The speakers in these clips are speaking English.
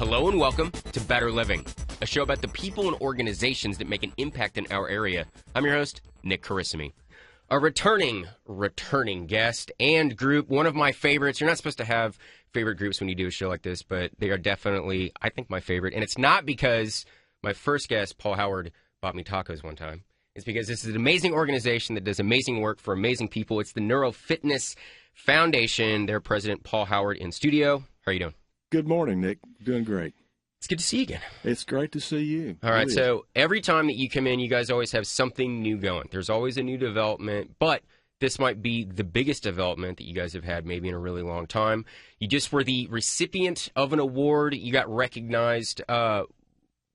Hello and welcome to Better Living, a show about the people and organizations that make an impact in our area. I'm your host, Nick Carissimi. A returning guest and group, one of my favorites. You're not supposed to have favorite groups when you do a show like this, but they are definitely, I think, my favorite. And it's not because my first guest, Paul Howard, bought me tacos one time. It's because this is an amazing organization that does amazing work for amazing people. It's the Neuro Foundation. Their president, Paul Howard, in studio. How are you doing? Good morning, Nick. Doing great. It's good to see you again. It's great to see you. All right, so every time that you come in, you guys always have something new going. There's always a new development, but this might be the biggest development that you guys have had maybe in a really long time. You just were the recipient of an award. You got recognized.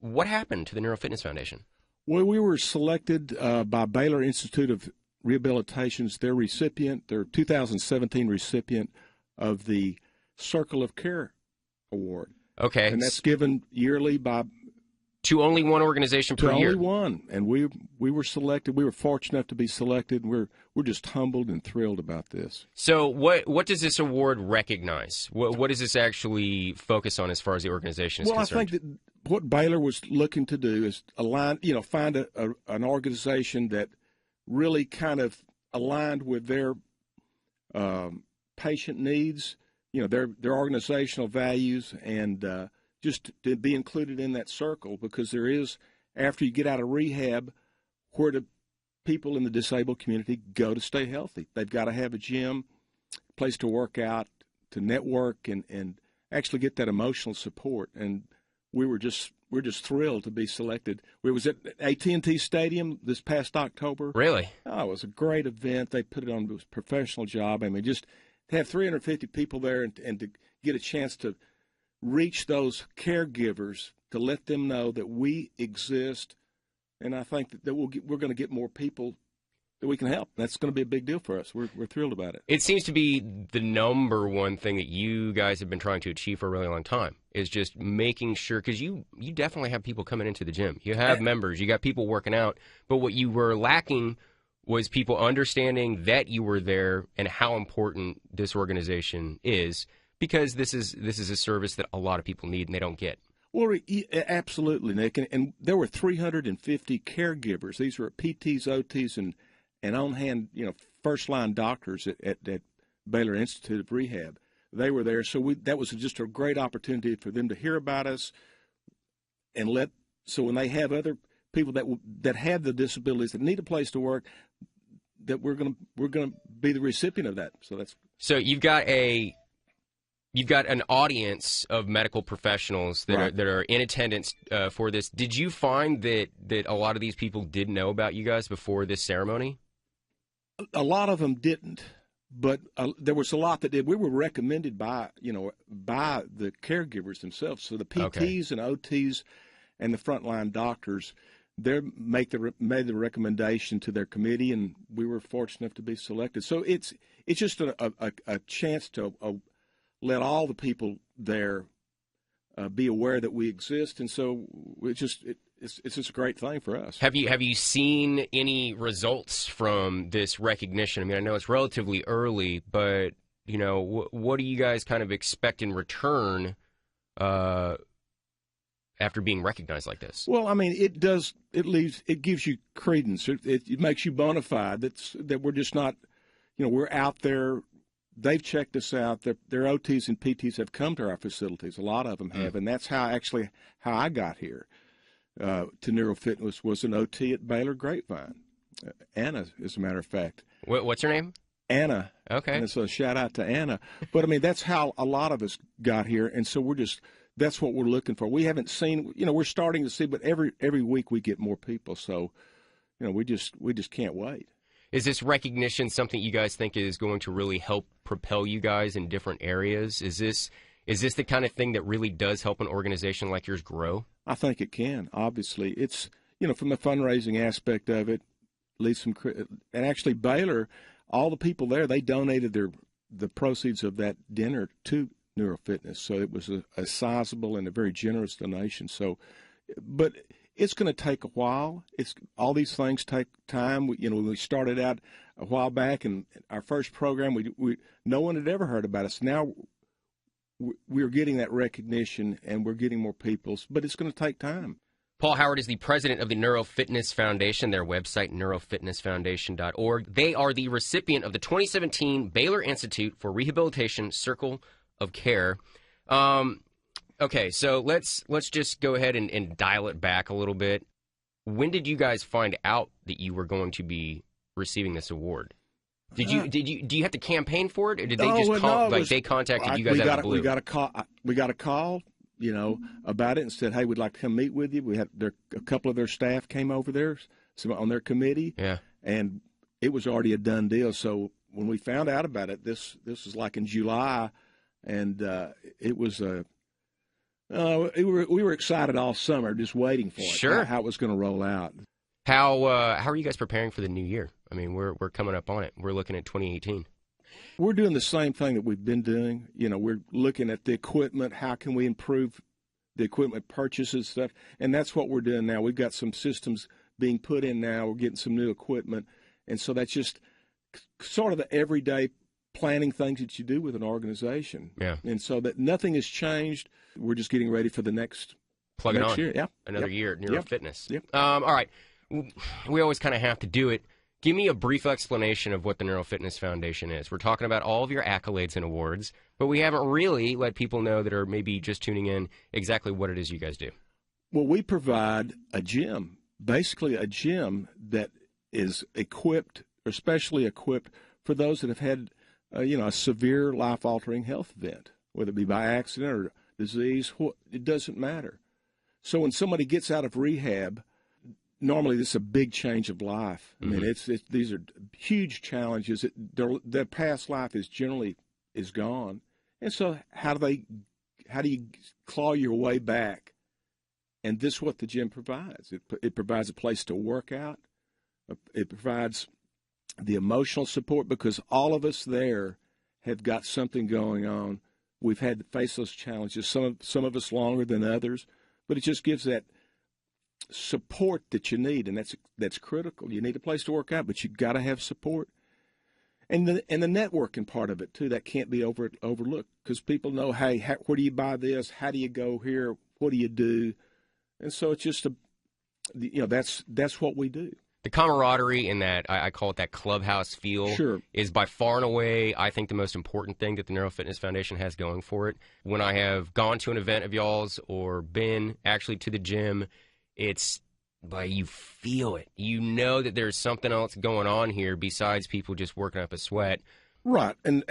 What happened to the Neuro Fitness Foundation? Well, we were selected by Baylor Institute of Rehabilitation's their 2017 recipient of the Circle of Care Award. Okay. And that's given yearly by... To only one organization per year? To only one. And we were selected. We were fortunate enough to be selected. And we're just humbled and thrilled about this. So what does this award recognize? What does this actually focus on as far as the organization is concerned? Well, I think that what Baylor was looking to do is find an organization that really kind of aligned with their patient needs, their organizational values, and just to be included in that circle, because there is, after you get out of rehab, where do people in the disabled community go to stay healthy? They've got to have a gym, a place to work out, to network, and actually get that emotional support. And we're just thrilled to be selected. We was at AT&T Stadium this past October. Really? Oh, it was a great event. They put it on. It was a professional job. I mean, just to have 350 people there and to get a chance to reach those caregivers, to let them know that we exist. And I think that we're going to get more people that we can help. That's going to be a big deal for us. We're thrilled about it. It seems to be the number one thing that you guys have been trying to achieve for a really long time, is just making sure, because you definitely have people coming into the gym. You have members. You got people working out. But what you were lacking was people understanding that you were there and how important this organization is, because this is a service that a lot of people need and they don't get. Well, absolutely, Nick. And there were 350 caregivers. These were PTs, OTs, and on-hand, first-line doctors at Baylor Institute of Rehab. They were there, so that was just a great opportunity for them to hear about us, and so when they have other people that have the disabilities that need a place to work, that we're going to be the recipient of that. So you've got an audience of medical professionals that are in attendance for this. Did you find that a lot of these people did know about you guys before this ceremony? A lot of them didn't, but there was a lot that did. We were recommended by the caregivers themselves. So the PTs and OTs and the frontline doctors, they made the recommendation to their committee, and we were fortunate enough to be selected. So it's just a chance to let all the people there be aware that we exist, and so it's just a great thing for us. Have you seen any results from this recognition? I mean, I know it's relatively early, but what do you guys kind of expect in return after being recognized like this? Well, I mean, it gives you credence. It makes you bona fide that we're just not, we're out there. They've checked us out. Their OTs and PTs have come to our facilities. A lot of them have, and that's how I got here to Neuro Fitness, was an OT at Baylor Grapevine. Anna, as a matter of fact. What's her name? Anna. Okay. And so a shout out to Anna. But I mean, that's how a lot of us got here, and so that's what we're looking for. We haven't seen, we're starting to see, but every week we get more people. So, we just can't wait. Is this recognition something you guys think is going to really help propel you guys in different areas? Is this the kind of thing that really does help an organization like yours grow? I think it can. Obviously, it's from the fundraising aspect of it, and actually Baylor, all the people there, they donated the proceeds of that dinner to Neuro Fitness, so it was a sizable and a very generous donation. So, but it's going to take a while. All these things take time. When we started out a while back, and our first program, no one had ever heard about us. Now we're getting that recognition and we're getting more people, but it's going to take time. Paul Howard is the president of the Neuro Fitness Foundation, their website, neurofitnessfoundation.org. They are the recipient of the 2017 Baylor Institute for Rehabilitation Circle of Care. Okay, so let's just go ahead and dial it back a little bit. When did you guys find out that you were going to be receiving this award? Do you have to campaign for it, or did they just call? They contacted you guys out of the blue? We got a call, about it and said, "Hey, we'd like to come meet with you." We had a couple of their staff came over there, on their committee, and it was already a done deal. So when we found out about it, this was like in July, and it was we were excited all summer, just waiting for it. Sure, how it was going to roll out. How are you guys preparing for the new year? I mean, we're coming up on it. We're looking at 2018. We're doing the same thing that we've been doing. We're looking at the equipment. How can we improve the equipment purchases stuff? And that's what we're doing now. We've got some systems being put in now. We're getting some new equipment. And so that's just sort of the everyday planning things that you do with an organization. Yeah. And so that nothing has changed. We're just getting ready for the next year. Yeah. Another year at Neuro Fitness. Yep. All right. We always kind of have to do it. Give me a brief explanation of what the Neuro Fitness Foundation is. We're talking about all of your accolades and awards, but we haven't really let people know that are maybe just tuning in exactly what it is you guys do. Well, we provide a gym, basically a gym that is equipped, or specially equipped for those that have had, a severe life-altering health event, whether it be by accident or disease. It doesn't matter. So when somebody gets out of rehab, normally this is a big change of life. I mean, these are huge challenges. Their past life is gone, and so how do you claw your way back? And this is what the gym provides. It provides a place to work out. It provides the emotional support, because all of us there have got something going on. We've had to face those challenges. Some of us longer than others, but it just gives that support that you need, and that's critical. You need a place to work out, but you've got to have support, and the networking part of it too. That can't be overlooked, because people know, hey, where do you buy this? How do you go here? What do you do? And so it's just that's what we do. The camaraderie in that, I call it that clubhouse feel, is by far and away, I think, the most important thing that the Neuro Fitness Foundation has going for it. When I have gone to an event of y'all's or been actually to the gym, but you feel it. You know that there's something else going on here besides people just working up a sweat. Right, and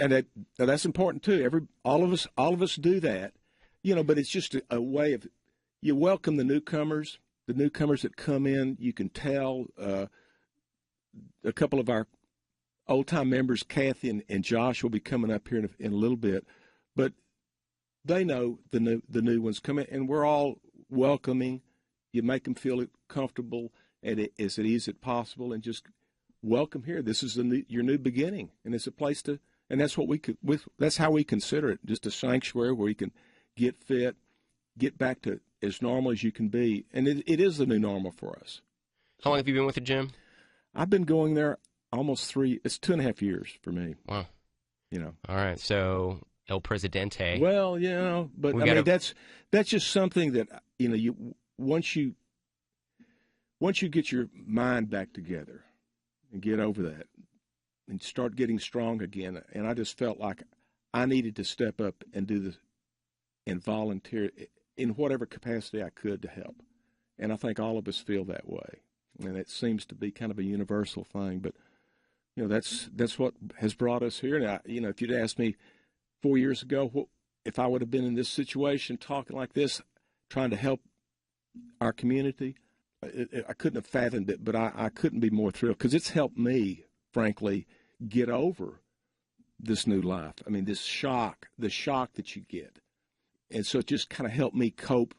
that's important too. All of us do that, But it's just a way of, you welcome the newcomers that come in. You can tell a couple of our old time members, Kathy and Josh, will be coming up here in a little bit, but they know the new ones come in, and we're all welcoming. You make them feel comfortable and as easy as possible, and just welcome here. This is your new beginning, and it's a place to, and that's what that's how we consider it, just a sanctuary where you can get fit, get back to as normal as you can be, and it is the new normal for us. How long have you been with the gym? I've been going there almost 2.5 years for me. Wow. All right, so El Presidente. Well, but I mean that's just something that once you get your mind back together and get over that and start getting strong again, and I just felt like I needed to step up and do this and volunteer in whatever capacity I could to help. And I think all of us feel that way. And it seems to be kind of a universal thing, but that's what has brought us here. Now, if you'd asked me 4 years ago, if I would have been in this situation talking like this, trying to help our community, I couldn't have fathomed it, but I couldn't be more thrilled, because it's helped me, frankly, get over this new life. I mean, the shock that you get. And so it just kind of helped me cope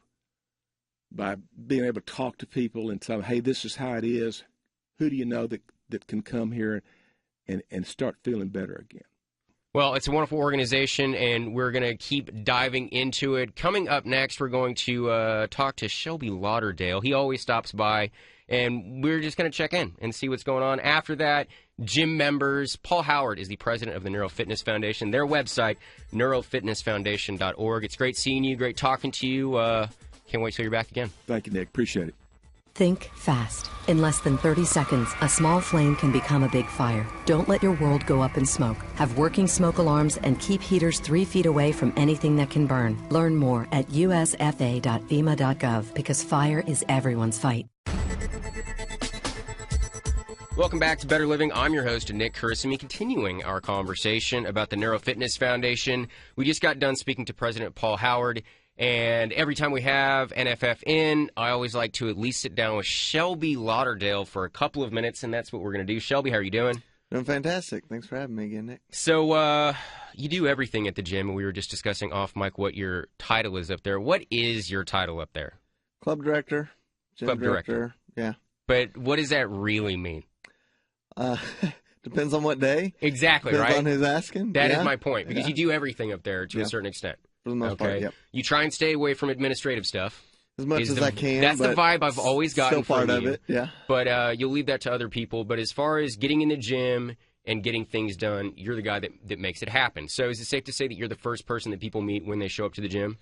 by being able to talk to people and tell them, hey, this is how it is. Who do you know that can come here and start feeling better again? Well, it's a wonderful organization, and we're going to keep diving into it. Coming up next, we're going to talk to Shelby Lauderdale. He always stops by, and we're just going to check in and see what's going on. After that, gym members. Paul Howard is the president of the Neuro Fitness Foundation. Their website, neurofitnessfoundation.org. It's great seeing you, great talking to you. Can't wait till you're back again. Thank you, Nick. Appreciate it. Think fast. In less than 30 seconds, a small flame can become a big fire. Don't let your world go up in smoke. Have working smoke alarms and keep heaters 3 feet away from anything that can burn. Learn more at usfa.fema.gov because fire is everyone's fight. Welcome back to Better Living. I'm your host, Nick Carissimi, continuing our conversation about the Neuro Fitness Foundation. We just got done speaking to President Paul Howard. And every time we have NFF in, I always like to at least sit down with Shelby Lauderdale for a couple of minutes, and that's what we're going to do. Shelby, how are you doing? Doing fantastic. Thanks for having me again, Nick. So you do everything at the gym, and we were just discussing off mic what your title is up there. What is your title up there? Club director. Club director. Yeah. But what does that really mean? Depends on what day. Exactly, Depends right? on who's asking. That is my point, because you do everything up there to a certain extent. For the most part, yep. You try and stay away from administrative stuff. As much as I can. That's the vibe I've always gotten still part from of you. it, yeah. But you'll leave that to other people. But as far as getting in the gym and getting things done, you're the guy that makes it happen. So is it safe to say that you're the first person that people meet when they show up to the gym?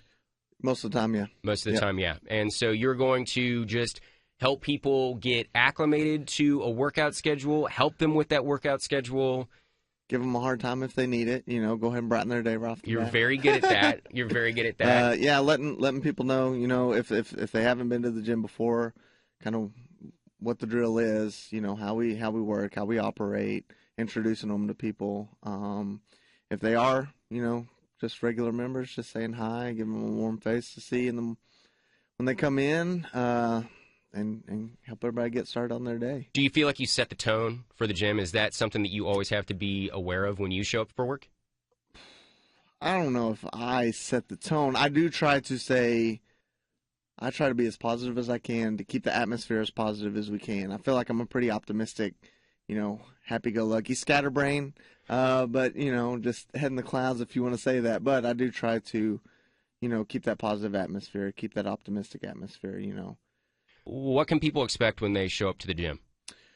Most of the time, yeah. Most of the time, yeah. And so you're going to just help people get acclimated to a workout schedule, help them with that workout schedule. Give them a hard time if they need it. You know, go ahead and brighten their day right off the You're bat. very good at that. You're very good at that. Yeah, letting people know, you know, if they haven't been to the gym before, kind of what the drill is, you know, how we work, how we operate, introducing them to people. If they are, you know, just regular members, just saying hi, giving them a warm face to see them when they come in. And help everybody get started on their day. Do you feel like you set the tone for the gym? Is that something that you always have to be aware of when you show up for work? I don't know if I set the tone. I do try to be as positive as I can to keep the atmosphere as positive as we can. I feel like I'm a pretty optimistic, you know, happy-go-lucky scatterbrain, but, you know, just head in the clouds if you want to say that. But I do try to, you know, keep that positive atmosphere, keep that optimistic atmosphere, you know. What can people expect when they show up to the gym?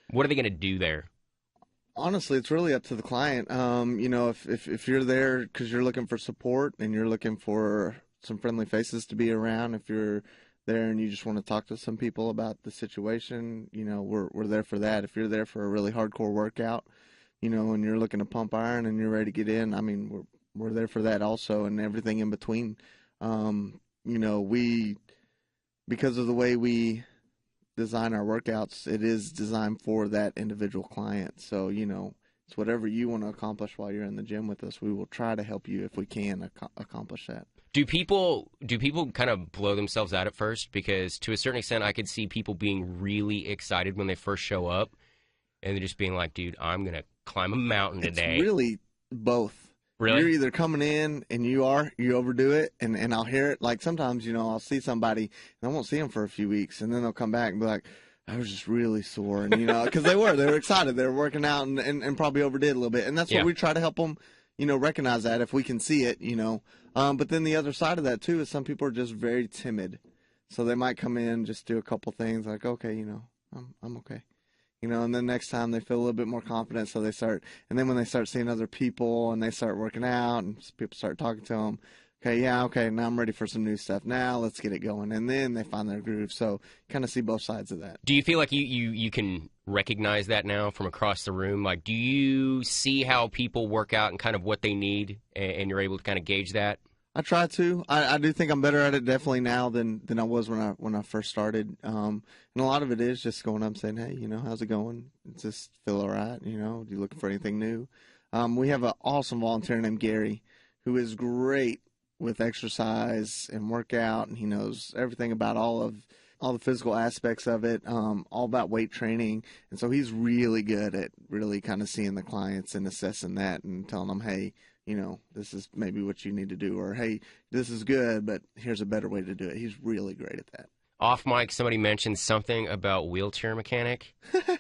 What are they going to do there? Honestly, it's really up to the client. You know, if you're there because you're looking for support and you're looking for some friendly faces to be around, if you're there and you just want to talk to some people about the situation, you know, we're there for that. If you're there for a really hardcore workout, you know, and you're looking to pump iron and you're ready to get in, I mean, we're there for that also, and everything in between. You know, because of the way we design our workouts, it is designed for that individual client. So, you know, it's whatever you want to accomplish while you're in the gym with us. We will try to help you if we can accomplish that. Do people kind of blow themselves out at first? Because to a certain extent, I could see people being really excited when they first show up, and they're just being like, dude, I'm going to climb a mountain today. It's really both. Really? You're either coming in and you overdo it, and I'll hear it. Like sometimes, you know, I'll see somebody and I won't see them for a few weeks, and then they'll come back and be like, I was just really sore, and you know, because they were excited, they were working out and probably overdid a little bit, and that's what we try to help them, you know, recognize that if we can see it, you know. But then the other side of that too is some people are just very timid, so they might come in, just do a couple things like, okay, you know, I'm okay. You know, and then next time they feel a little bit more confident, so they start, and then when they start seeing other people and they start working out and people start talking to them, okay, now I'm ready for some new stuff. Now let's get it going. And then they find their groove. So kind of see both sides of that. Do you feel like you can recognize that now from across the room? Like, do you see how people work out and kind of what they need, and you're able to kind of gauge that? I try to. I do think I'm better at it definitely now than I was when I first started. And a lot of it is just going up and saying, hey, you know, how's it going? Does this feel all right? You know, are you looking for anything new? We have an awesome volunteer named Gary who is great with exercise and workout, and he knows everything about all the physical aspects of it, all about weight training. And so he's really good at really kind of seeing the clients and assessing that and telling them, hey, you know, this is maybe what you need to do, or, hey, this is good, but here's a better way to do it. He's really great at that. Off mic, somebody mentioned something about wheelchair mechanic.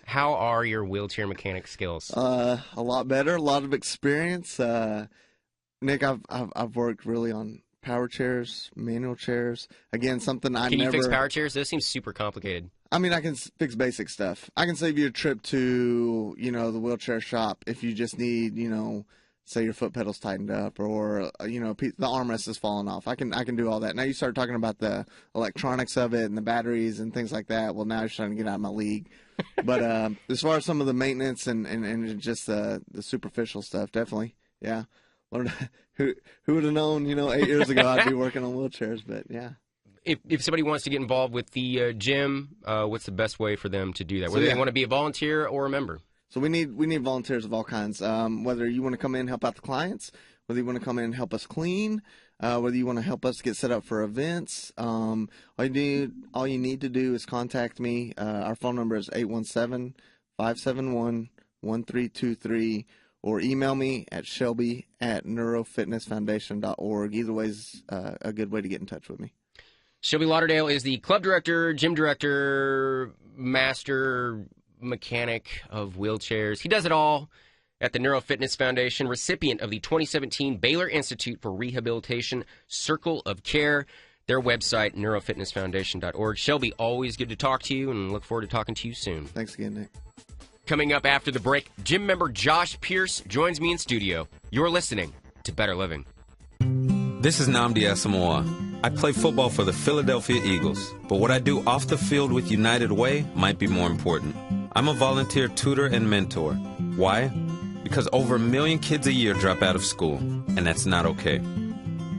How are your wheelchair mechanic skills? A lot better, a lot of experience. Nick, I've worked really on power chairs, manual chairs. Again, something Can you fix power chairs? Those seem super complicated. I mean, I can fix basic stuff. I can save you a trip to, the wheelchair shop if you just need, say your foot pedal's tightened up or, the armrest is falling off. I can do all that. Now you start talking about the electronics of it and the batteries and things like that. Well, now you're starting to get out of my league. But as far as some of the maintenance and just the superficial stuff, definitely, yeah. Who would have known, 8 years ago I'd be working on wheelchairs, but yeah. If somebody wants to get involved with the gym, what's the best way for them to do that? Whether they want to be a volunteer or a member? So we need volunteers of all kinds. Whether you want to come in and help out the clients, whether you want to come in and help us clean, whether you want to help us get set up for events. All you need to do is contact me. Our phone number is 817-571-1323, or email me at shelby@neurofitnessfoundation.org. Either way is a good way to get in touch with me. Shelby Lauderdale is the club director, gym director, master mechanic of wheelchairs. He does it all at the Neuro Fitness Foundation, recipient of the 2017 Baylor Institute for Rehabilitation Circle of Care. Their website, neurofitnessfoundation.org. Shelby, always good to talk to you, and look forward to talking to you soon. Thanks again, Nick. Coming up after the break, gym member Josh Pierce joins me in studio. You're listening to Better Living. This is Nnamdi Asamoah. I play football for the Philadelphia Eagles, but what I do off the field with United Way might be more important. I'm a volunteer tutor and mentor. Why? Because over 1 million kids a year drop out of school, and that's not okay.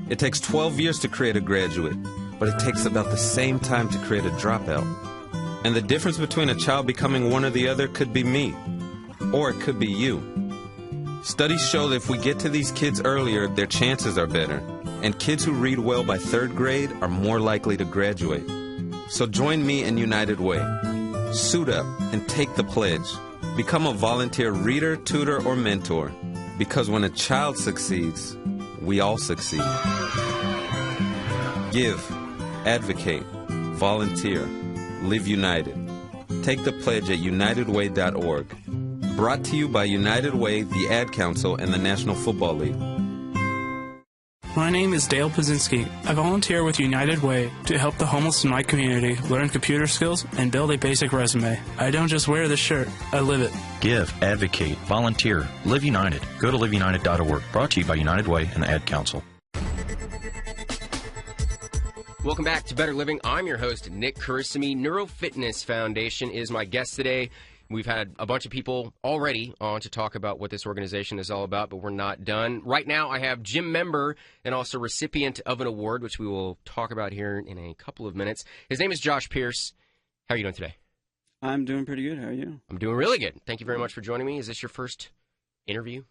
It takes 12 years to create a graduate, but it takes about the same time to create a dropout. And the difference between a child becoming one or the other could be me, or it could be you. Studies show that if we get to these kids earlier, their chances are better. And kids who read well by 3rd grade are more likely to graduate. So join me in United Way. Suit up and take the pledge. Become a volunteer reader, tutor, or mentor. Because when a child succeeds, we all succeed. Give, advocate, volunteer, live united. Take the pledge at unitedway.org. Brought to you by United Way, the Ad Council, and the National Football League. My name is Dale Pazinski. I volunteer with United Way to help the homeless in my community learn computer skills and build a basic resume. I don't just wear the shirt, I live it. Give, advocate, volunteer, live united. Go to liveunited.org. Brought to you by United Way and the Ad Council. Welcome back to Better Living. I'm your host, Nick Carissimi. Neuro Fitness Foundation is my guest today. We've had a bunch of people already on to talk about what this organization is all about, but we're not done. Right now, I have gym member and also recipient of an award, which we will talk about here in a couple of minutes. His name is Josh Pierce. How are you doing today? I'm doing pretty good. How are you? I'm doing really good. Thank you very much for joining me. Is this your first interview?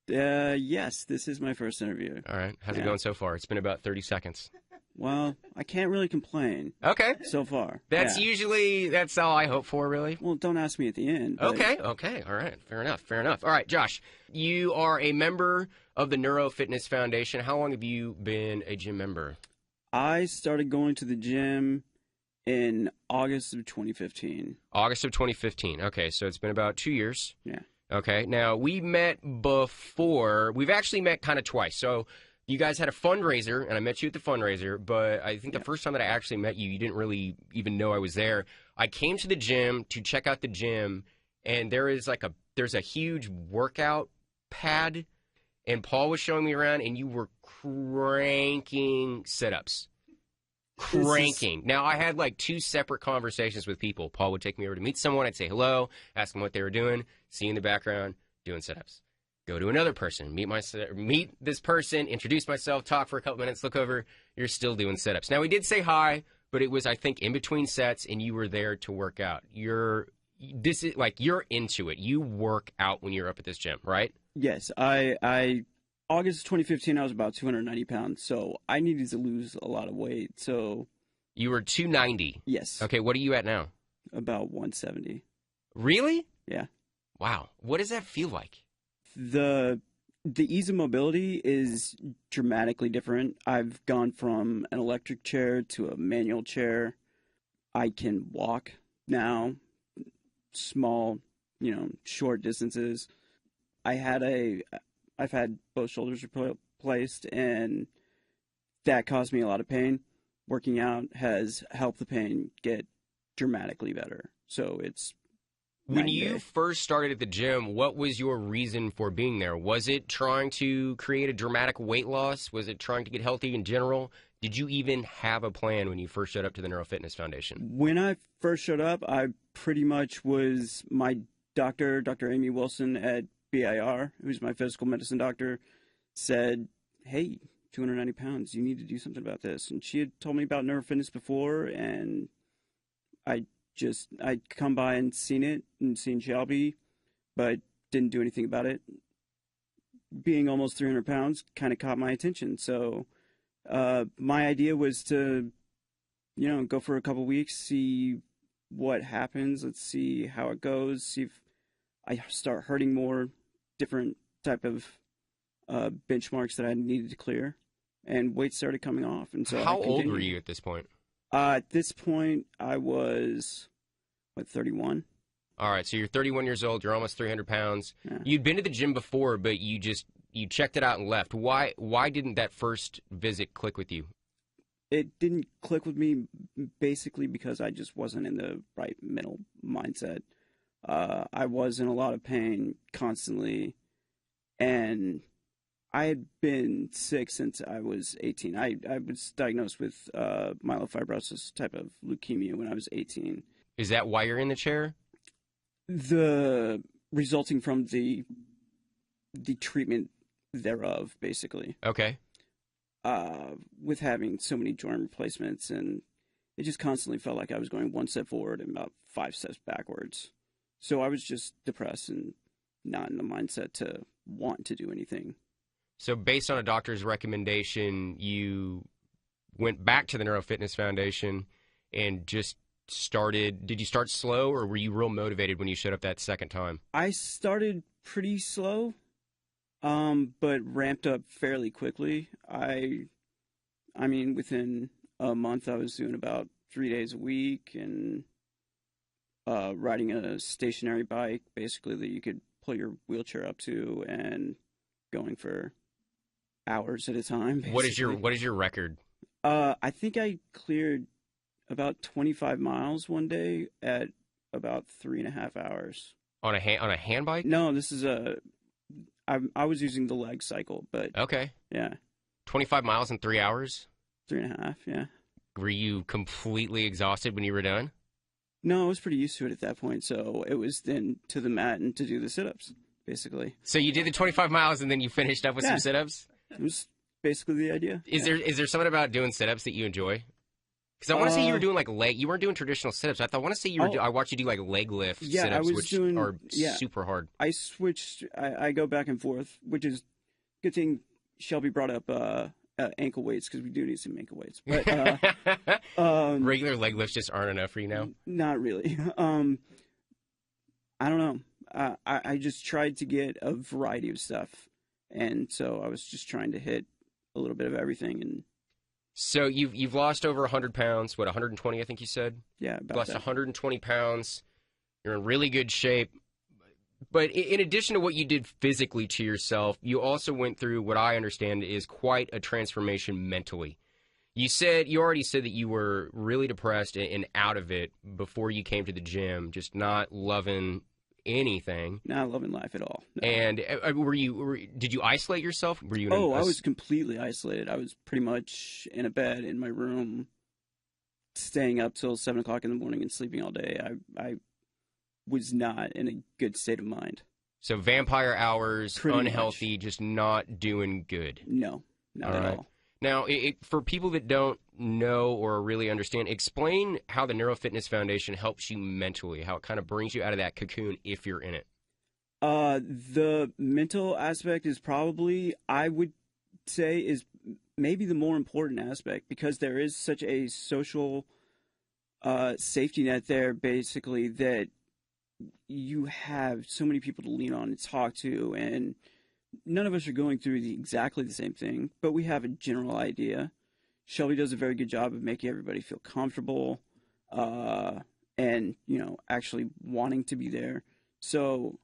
Yes, this is my first interview. All right. How's it going so far? It's been about 30 seconds. Well, I can't really complain. Okay. So far. That's all I hope for, really. Well, don't ask me at the end. But... Okay. All right. Fair enough. All right, Josh, you are a member of the Neuro Fitness Foundation. How long have you been a gym member? I started going to the gym in August of 2015. August of 2015. Okay, so it's been about 2 years. Yeah. Okay. Now, we met before. We've actually met kind of twice. So you guys had a fundraiser, and I met you at the fundraiser, but I think the first time that I actually met you, you didn't really even know I was there. I came to the gym to check out the gym, and there's a huge workout pad, and Paul was showing me around, and you were cranking sit-ups. Now, I had like 2 separate conversations with people. Paul would take me over to meet someone. I'd say hello, ask them what they were doing, see in the background, doing sit-ups. Go to another person, meet this person, introduce myself, talk for a couple minutes, look over, you're still doing sit-ups. Now, we did say hi, but it was, I think, in between sets, and you were there to work out. You're into it. You work out when you're up at this gym, right? Yes. August 2015, I was about 290 pounds, so I needed to lose a lot of weight, so... You were 290? Yes. Okay, what are you at now? About 170. Really? Yeah. Wow. What does that feel like? The ease of mobility is dramatically different. I've gone from an electric chair to a manual chair. I can walk now, small, short distances. I've had both shoulders replaced, and that caused me a lot of pain. Working out has helped the pain get dramatically better. So it's when night and you day. first started at the gym, what was your reason for being there? Was it trying to create a dramatic weight loss? Was it trying to get healthy in general? Did you even have a plan when you first showed up to the Neuro Fitness Foundation? When I first showed up, I pretty much was my doctor, Dr. Amy Wilson at BIR, who's my physical medicine doctor, said, hey, 290 pounds, you need to do something about this. And she had told me about neurofitness before, and I'd come by and seen it and seen Shelby, but didn't do anything about it. Being almost 300 pounds kind of caught my attention. So my idea was to, go for a couple weeks, see what happens. Let's see how it goes, see if I start hurting more, different type of benchmarks that I needed to clear, and weight started coming off. And so how old were you at this point? At this point, I was, 31? All right, so you're 31 years old. You're almost 300 pounds. Yeah. You'd been to the gym before, but you checked it out and left. Why didn't that first visit click with you? It didn't click with me basically because I just wasn't in the right mental mindset. I was in a lot of pain constantly, and I had been sick since I was 18. I was diagnosed with myelofibrosis type of leukemia when I was 18. Is that why you're in the chair? The resulting from the treatment thereof, basically. Okay. With having so many joint replacements, and it just constantly felt like I was going one step forward and about 5 steps backwards. So I was just depressed and not in the mindset to want to do anything. So based on a doctor's recommendation, you went back to the Neuro Fitness Foundation and just started. Did you start slow, or were you real motivated when you showed up that second time? I started pretty slow, but ramped up fairly quickly. I mean, within a month, I was doing about 3 days a week and riding a stationary bike, basically, that you could pull your wheelchair up to, and going for hours at a time. Basically. What is your record? I think I cleared about 25 miles one day at about 3.5 hours. On a hand bike? No, this is I was using the leg cycle, but Okay. yeah, 25 miles in 3 hours? 3.5. Yeah. Were you completely exhausted when you were done? No, I was pretty used to it at that point, so it was then to the mat and to do the sit-ups, basically. So you did the 25 miles and then you finished up with some sit-ups? It was basically the idea. Is there something about doing sit-ups that you enjoy? Because I want to say you were doing like leg. You weren't doing traditional sit-ups. I want to say you were. I watched you do like leg lift sit-ups, which are super hard. I switched. I go back and forth, which is good thing. Shelby brought up ankle weights, because we do need some ankle weights. But regular leg lifts just aren't enough for you now. Not really. I don't know. I just tried to get a variety of stuff, and so I was just trying to hit a little bit of everything. And so you've lost over 100 pounds. What, 120? I think you said. Yeah, about lost that. 120 pounds. You're in really good shape. But in addition to what you did physically to yourself, you also went through what I understand is quite a transformation mentally. You already said that you were really depressed and out of it before you came to the gym, just not loving anything. Not loving life at all. No. And did you isolate yourself? Were you? I was completely isolated. I was pretty much in a bed in my room, staying up till 7 o'clock in the morning and sleeping all day. I was not in a good state of mind. So vampire hours, Pretty unhealthy, much. Just not doing good. No, not at all. Now, for people that don't know or really understand, explain how the Neuro Fitness Foundation helps you mentally, how it kind of brings you out of that cocoon if you're in it. The mental aspect is probably, I would say, is maybe the more important aspect, because there is such a social safety net there, basically, that you have so many people to lean on and talk to, and none of us are going through exactly the same thing, but we have a general idea. Shelby does a very good job of making everybody feel comfortable, and, actually wanting to be there. So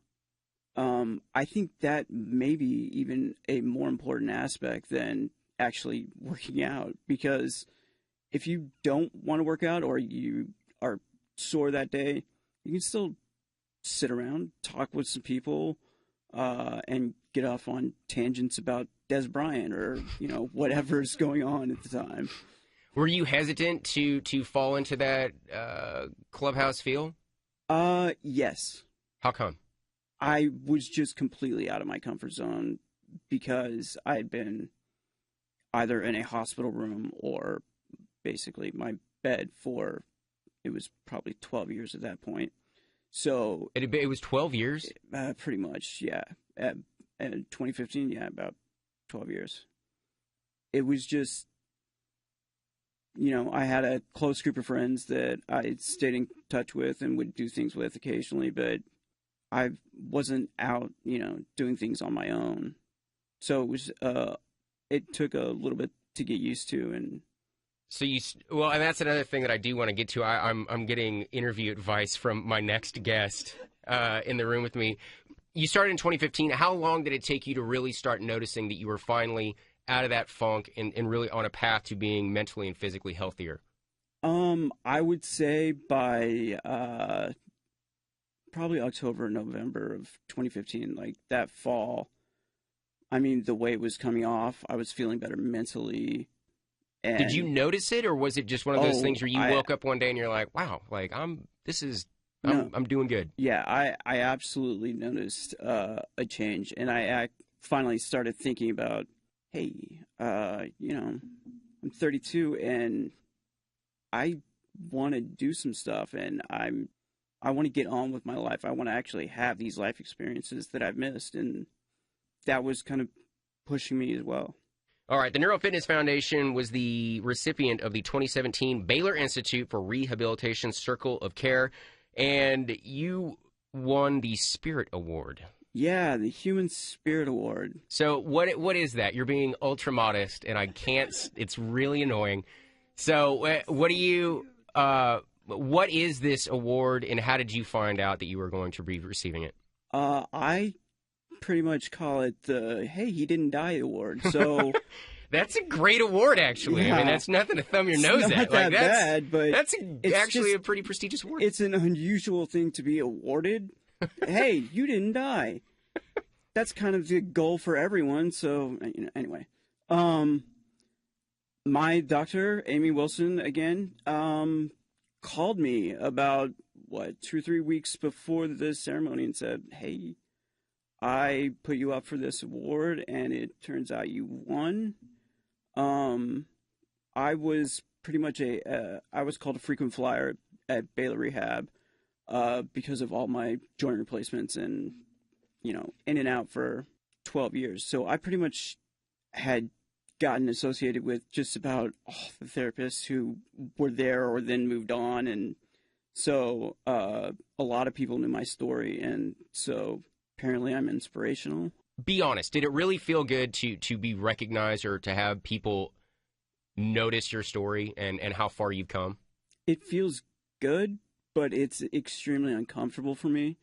I think that may be even a more important aspect than actually working out, because if you don't want to work out, or you are sore that day, you can still sit around, talk with some people, and get off on tangents about Des Bryant or, whatever's going on at the time. Were you hesitant to fall into that clubhouse feel? Yes. How come? I was just completely out of my comfort zone because I had been either in a hospital room or basically my bed for, it was probably 12 years at that point. So It was 12 years? Pretty much, yeah. At 2015, yeah, about 12 years. It was just, I had a close group of friends that I stayed in touch with and would do things with occasionally, but I wasn't out, doing things on my own. So it was, it took a little bit to get used to. And so and that's another thing that I do want to get to. I'm getting interview advice from my next guest in the room with me. You started in 2015. How long did it take you to really start noticing that you were finally out of that funk and really on a path to being mentally and physically healthier? I would say by probably October, November of 2015, like that fall. I mean, the way it was coming off, I was feeling better mentally. And did you notice it, or was it just one of those things where you woke up one day and you're like, "Wow, like I'm doing good"? Yeah, I absolutely noticed a change, and I finally started thinking about, hey, I'm 32 and I want to do some stuff, and I want to get on with my life. I want to actually have these life experiences that I've missed, and that was kind of pushing me as well. All right, the Neuro Fitness Foundation was the recipient of the 2017 Baylor Institute for Rehabilitation Circle of Care, and you won the Spirit Award. Yeah, the Human Spirit Award. So what is that? You're being ultra modest, and I can't. It's really annoying. So what is this award, and how did you find out that you were going to be receiving it? I pretty much call it the "Hey, he didn't die" award. So that's a great award, actually. Yeah. I mean, that's nothing to thumb your nose at. Like, that's bad, but that's actually a pretty prestigious award. It's an unusual thing to be awarded. Hey, you didn't die. That's kind of the goal for everyone. So anyway, my doctor, Amy Wilson, again, called me about 2 or 3 weeks before the ceremony and said, "Hey, I put you up for this award, and it turns out you won." I was pretty much I was called a frequent flyer at Baylor Rehab because of all my joint replacements and, in and out for 12 years. So I pretty much had gotten associated with just about all the therapists who were there or then moved on. And so a lot of people knew my story. And so apparently I'm inspirational. Be honest. Did it really feel good to be recognized or to have people notice your story and how far you've come? It feels good, but it's extremely uncomfortable for me.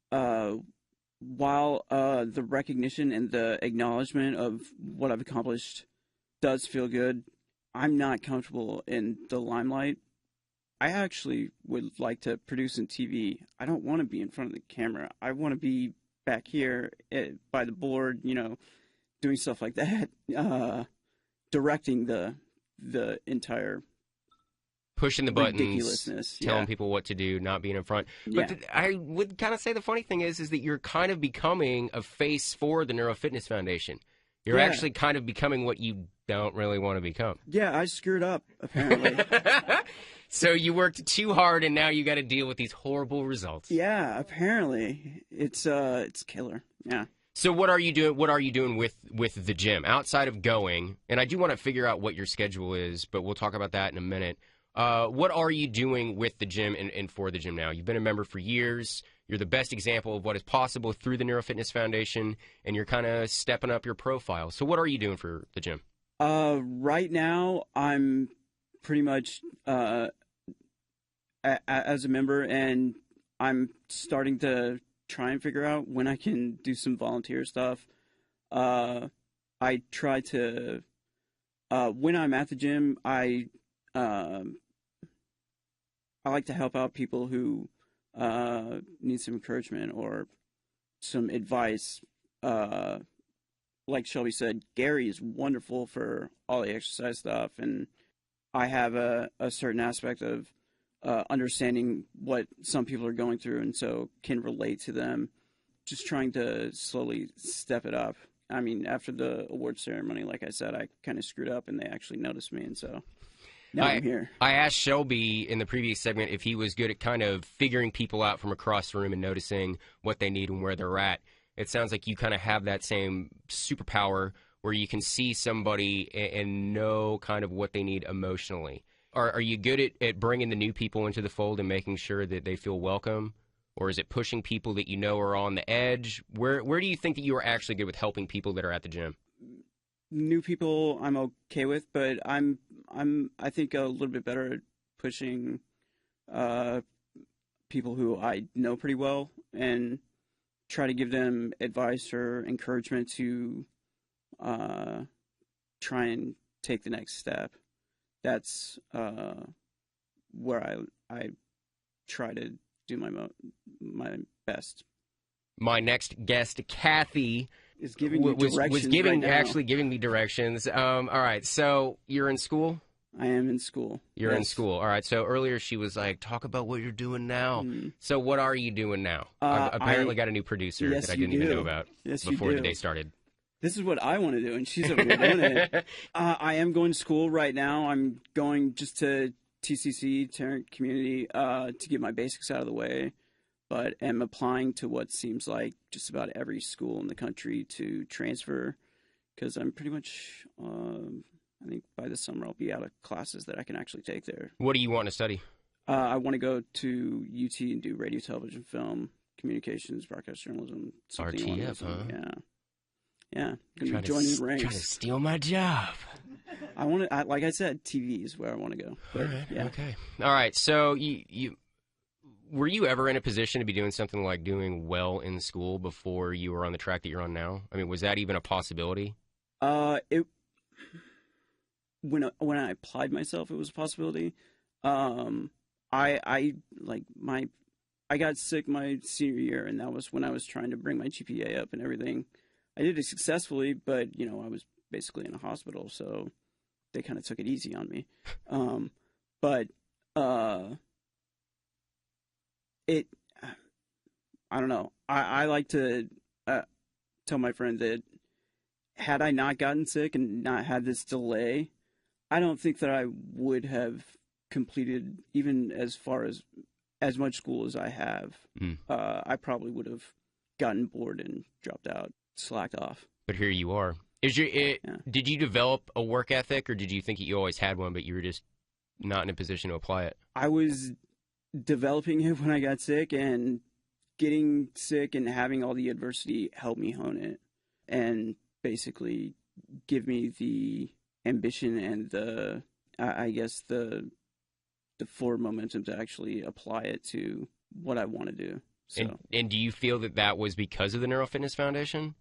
While the recognition and the acknowledgement of what I've accomplished does feel good, I'm not comfortable in the limelight. I actually would like to produce in TV. I don't want to be in front of the camera. I want to be back here by the board, doing stuff like that, directing the entire pushing the buttons, ridiculousness, telling people what to do, not being in front. But Yeah. I would kind of say the funny thing is that you're kind of becoming a face for the Neuro Fitness Foundation. You're actually kind of becoming what you don't really want to become. Yeah, I screwed up, apparently. So you worked too hard, and now you got to deal with these horrible results. Yeah, apparently. It's killer. Yeah. So what are you doing? What are you doing with the gym outside of going? And I do want to figure out what your schedule is, but we'll talk about that in a minute. What are you doing with the gym and for the gym now? You've been a member for years. You're the best example of what is possible through the Neuro Fitness Foundation, and you're kind of stepping up your profile. So what are you doing for the gym? Right now, I'm pretty much as a member, and I'm starting to try and figure out when I can do some volunteer stuff. I try to, when I'm at the gym, I I like to help out people who need some encouragement or some advice. Like Shelby said, Gary is wonderful for all the exercise stuff, and I have a certain aspect of understanding what some people are going through, and so can relate to them. Just trying to slowly step it up. I mean, after the award ceremony, like I said, I kind of screwed up, and they actually noticed me, and so now I'm here. I asked Shelby in the previous segment if he was good at kind of figuring people out from across the room and noticing what they need and where they're at. It sounds like you kind of have that same superpower where you can see somebody and know kind of what they need emotionally. Are you good at bringing the new people into the fold and making sure that they feel welcome? Or is it pushing people that you know are on the edge? Where do you think that you are actually good with helping people that are at the gym? New people I'm okay with, but I think a little bit better at pushing people who I know pretty well and try to give them advice or encouragement to try and take the next step. That's where I try to do my best. My next guest, Kathy, is giving me directions actually giving me directions. All right, so you're in school? I am in school. You're in school. All right, so earlier she was like, talk about what you're doing now. So what are you doing now? I've apparently got a new producer that I didn't even know about before the day started. This is what I want to do, and she's over here doing it. I am going to school right now. I'm going just to TCC, Tarrant Community, to get my basics out of the way, but am applying to what seems like just about every school in the country to transfer, because I'm pretty much, I think by the summer I'll be out of classes that I can actually take there. What do you want to study? I want to go to UT and do radio, television, film, communications, broadcast journalism, something along those lines. Yeah. Gonna be joining the ranks. Trying to steal my job. I want to, like I said, TV is where I want to go. But, all right. Yeah. Okay. All right. So you were you ever in a position to be doing something like doing well in school before you were on the track that you're on now? I mean, was that even a possibility? When I applied myself, it was a possibility. I got sick my senior year, and that was when I was trying to bring my GPA up and everything. I did it successfully, but I was basically in a hospital, so they kind of took it easy on me. I don't know. I like to tell my friend that had I not gotten sick and not had this delay, I don't think that I would have completed even as much school as I have. I probably would have gotten bored and dropped out, slacked off. But here you are. Did you develop a work ethic, or did you think that you always had one, but you were just not in a position to apply it? I was developing it when I got sick, and getting sick and having all the adversity helped me hone it and basically give me the ambition and the forward momentum to actually apply it to what I want to do. So. And do you feel that was because of the Neuro Fitness Foundation?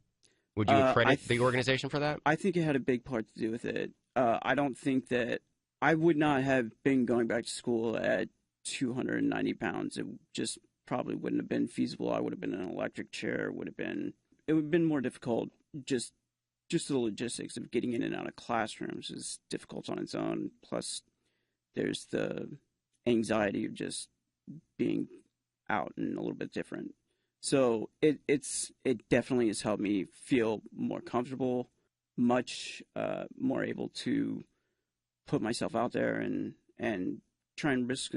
Would you credit the organization for that? I think it had a big part to do with it. I don't think that I would not have been going back to school at 290 pounds. It just probably wouldn't have been feasible. I would have been in an electric chair. It would have been more difficult. Just the logistics of getting in and out of classrooms is difficult on its own. Plus, there's the anxiety of just being out and a little bit different. So it definitely has helped me feel more comfortable, much more able to put myself out there and try and risk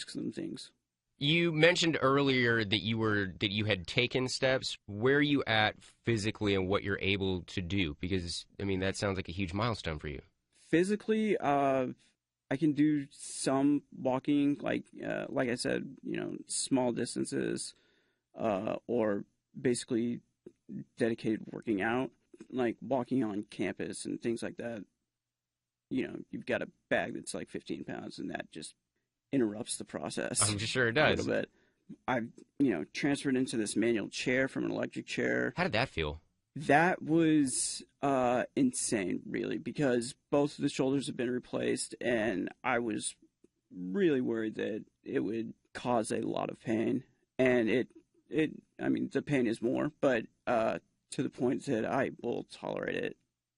some things. You mentioned earlier that you had taken steps. Where are you at physically and what you're able to do? Because I mean that sounds like a huge milestone for you. Physically, I can do some walking, like I said, small distances, or basically dedicated working out, like walking on campus and things like that. You've got a bag that's like 15 pounds, and that just interrupts the process. I'm sure it does. A little bit. I've, transferred into this manual chair from an electric chair. How did that feel? That was insane, really, because both of the shoulders have been replaced, and I was really worried that it would cause a lot of pain, and I mean, the pain is more, but to the point that I will tolerate it.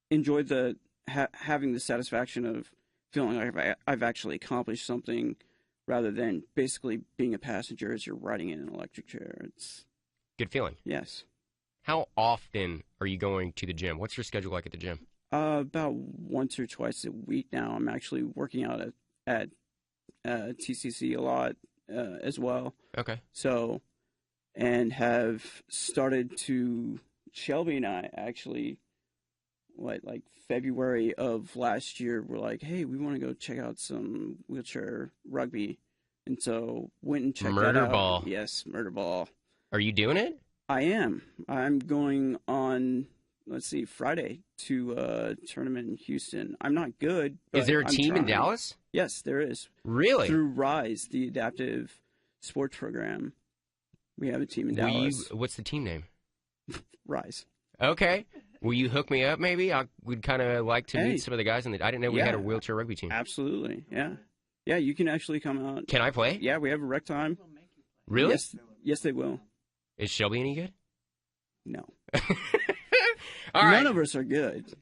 Enjoy the having the satisfaction of feeling like I've actually accomplished something, rather than basically being a passenger as you're riding in an electric chair. It's good feeling. Yes. How often are you going to the gym? What's your schedule like at the gym? About once or twice a week now. I'm actually working out at TCC a lot as well. Okay. So, and have started to, Shelby and I actually, like February of last year, were like, hey, we want to go check out some wheelchair rugby. And so went and checked that out. Murder ball. Yes, murder ball. Are you doing it? I am. I'm going on, let's see, Friday to a tournament in Houston. I'm not good. Is there a I'm team in trying. Dallas? Yes, there is. Really? Through RISE, the adaptive sports program, we have a team in Dallas. What's the team name? RISE. Okay. Will you hook me up maybe? We'd kind of like to meet some of the guys. I didn't know we had a wheelchair rugby team. Absolutely, yeah. Yeah, you can actually come out. Can I play? Yeah, we have a rec time. Really? Yes, they will. Is Shelby any good? No. All right. None of us are good.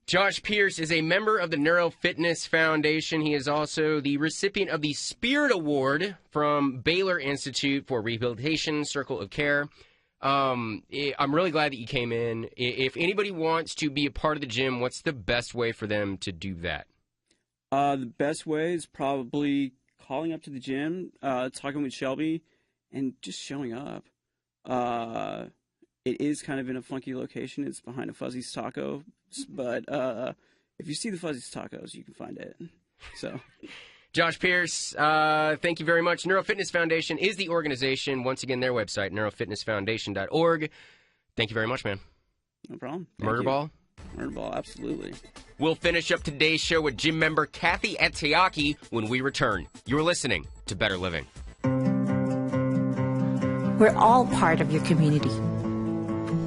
Josh Pierce is a member of the Neuro Fitness Foundation. He is also the recipient of the Spirit Award from Baylor Institute for Rehabilitation, Circle of Care. I'm really glad that you came in. If anybody wants to be a part of the gym, what's the best way for them to do that? The best way is probably calling up to the gym, talking with Shelby, and just showing up. It is kind of in a funky location. It's behind a Fuzzy's Taco, but if you see the Fuzzy's Tacos, you can find it. So, Josh Pierce, thank you very much. Neuro Fitness Foundation is the organization. Once again, their website, neurofitnessfoundation.org. Thank you very much, man. No problem. Murder ball? Murder ball, absolutely. We'll finish up today's show with gym member Kathy Etiaki when we return. You're listening to Better Living. We're all part of your community.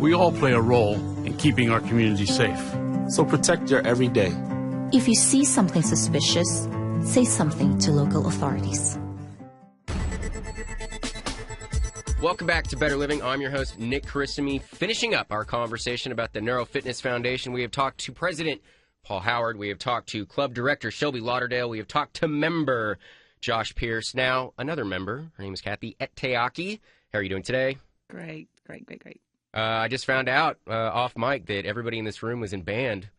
We all play a role in keeping our community safe. So protect your every day. If you see something suspicious, say something to local authorities. Welcome back to Better Living. I'm your host, Nick Carissimi. Finishing up our conversation about the Neuro Fitness Foundation, we have talked to President Paul Howard. We have talked to Club Director Shelby Lauderdale. We have talked to member Josh Pierce. Now, another member. Her name is Kathy Etiaki. How are you doing today? Great. I just found out off mic that everybody in this room was in band.